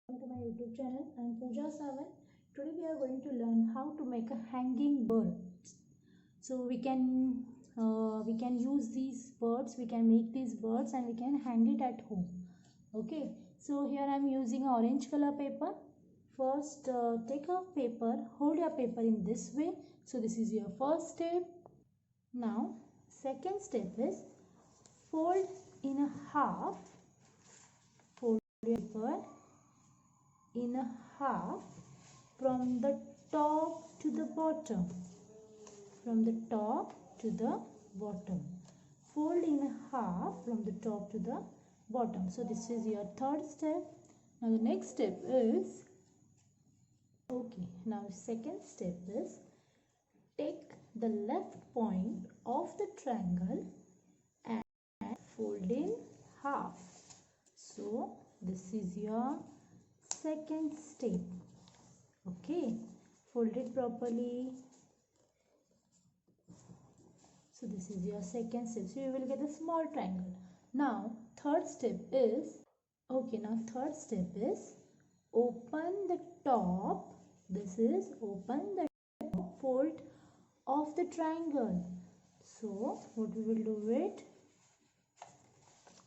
Welcome to my YouTube channel. I am Pooja 7. Today we are going to learn how to make a hanging bird. So we can use these birds. We can make these birds and we can hang it at home. Okay. So here I am using orange color paper. First, take a paper. Hold your paper in this way. So this is your first step. Now, second step is fold in a half. Fold your paper in a half from the top to the bottom. From the top to the bottom. Fold in a half from the top to the bottom. So this is your third step. Now the next step is now second step is take the left point of the triangle and fold in half. So this is your second step. Okay, fold it properly. So this is your second step. So you will get a small triangle. Now third step is open the top. This is open the top fold of the triangle. So what we will do it,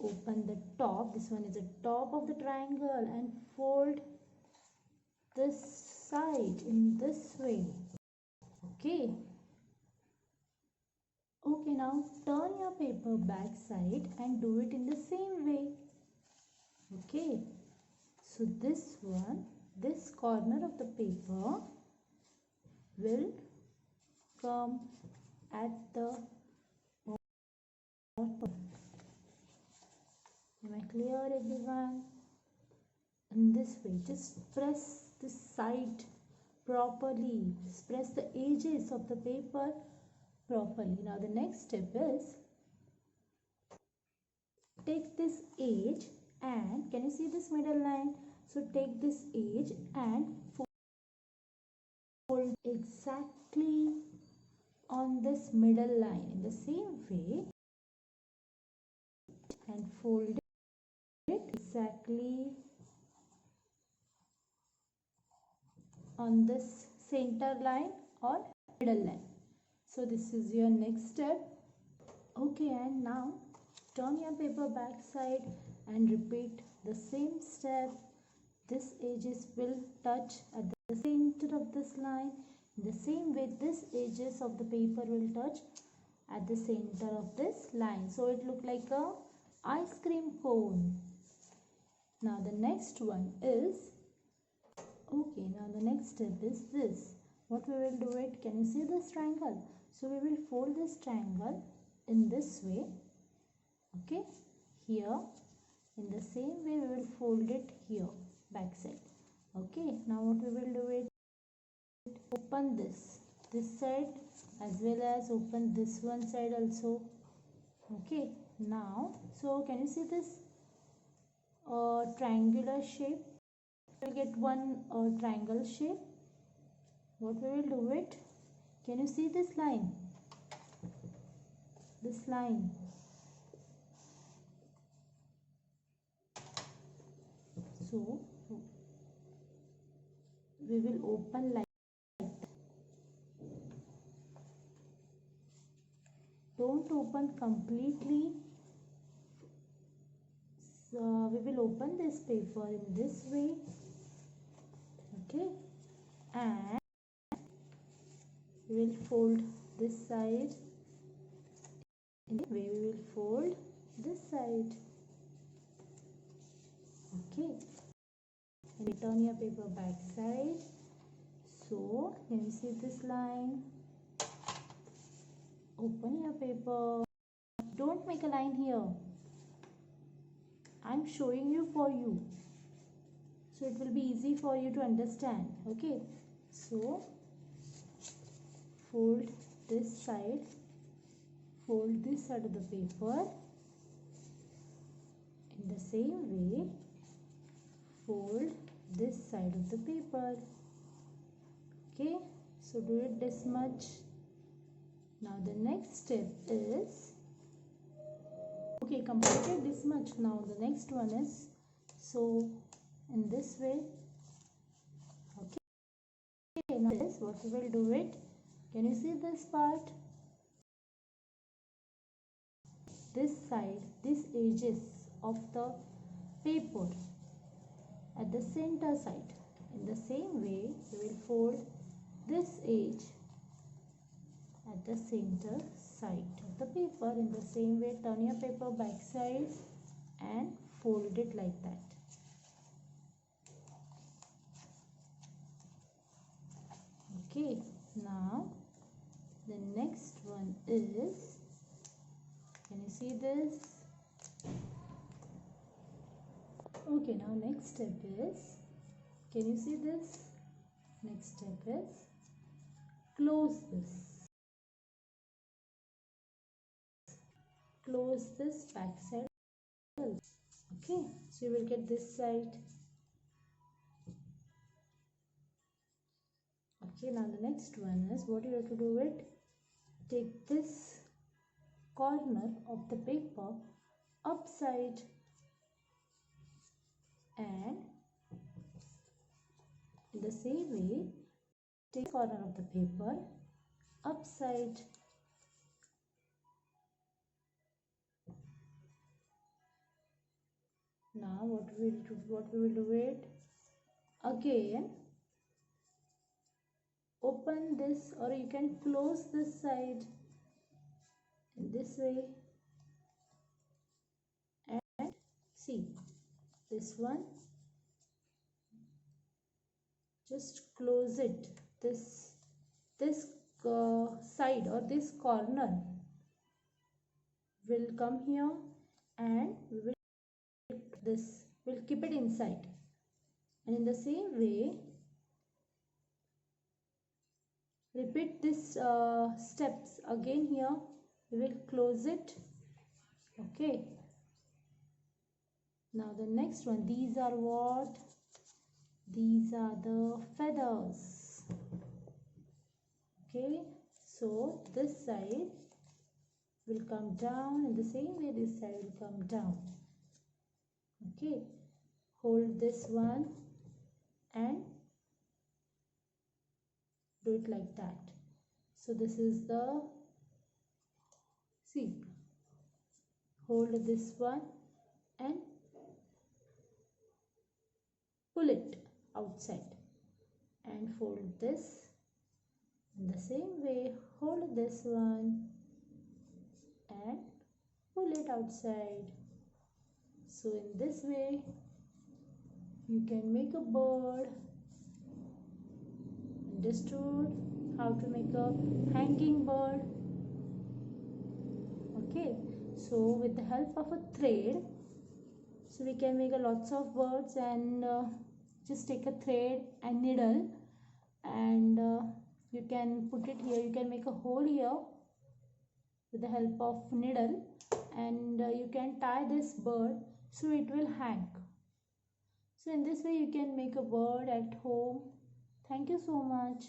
open the top, this one is the top of the triangle, and fold this side in this way. Okay, now turn your paper back side and do it in the same way. Okay, so this corner of the paper will come at the bottom. Am I clear, everyone? In this way, just press the side properly. Just press the edges of the paper properly. Now the next step is take this edge and can you see this middle line? So take this edge and fold exactly on this middle line in the same way and fold it exactly on this center line or middle line. So this is your next step. Okay, and now turn your paper back side and repeat the same step. This edges will touch at the center of this line. In the same way, this edges of the paper will touch at the center of this line. So it look like a ice cream cone. Now the next one is now the next step is this. What we will do it, can you see this triangle? So we will fold this triangle in this way. Okay, here in the same way we will fold it here back side. Okay, now what we will do it, open this side as well as open this one side also. Okay, now so can you see this triangular shape? We will get one triangle shape. What we will do it, can you see this line? This line. So we will open like that. Don't open completely. So we will open this paper in this way. Okay, and we will fold this side. In this way we will fold this side. Okay, and turn your paper back side. So can you see this line? Open your paper. Don't make a line here. I'm showing you for you, so it will be easy for you to understand. Okay, so fold this side, fold this side of the paper. In the same way, fold this side of the paper. Okay, so do it this much. Now the next step is completed this much. Now the next one is, so in this way. Okay, now this what we will do it. Can you see this part? This side, these edges of the paper at the center side. In the same way, we will fold this edge at the center side of the paper. In the same way, turn your paper back side and fold it like that. Okay, now the next one is, can you see this? Okay, now next step is, can you see this? Next step is close this. Close this back side. Okay, so you will get this side. Okay, now the next one is, what you have to do it, take this corner of the paper upside and in the same way take corner of the paper upside. Now what we will do it again, open this, or you can close this side in this way and see this one, just close it. This side or this corner will come here and we will keep it inside, and in the same way repeat this steps again. Here we will close it. Okay, now the next one, these are what? These are the feathers. Okay, so this side will come down, in the same way this side will come down. Okay, hold this one and do it like that. So this is the, see, hold this one and pull it outside and fold this. In the same way, hold this one and pull it outside. So in this way you can make a bird. Understood how to make a hanging bird? Okay, so with the help of a thread, so we can make a lots of birds, and just take a thread and needle and you can put it here. You can make a hole here with the help of needle, and you can tie this bird so it will hang. So in this way you can make a bird at home. Thank you so much.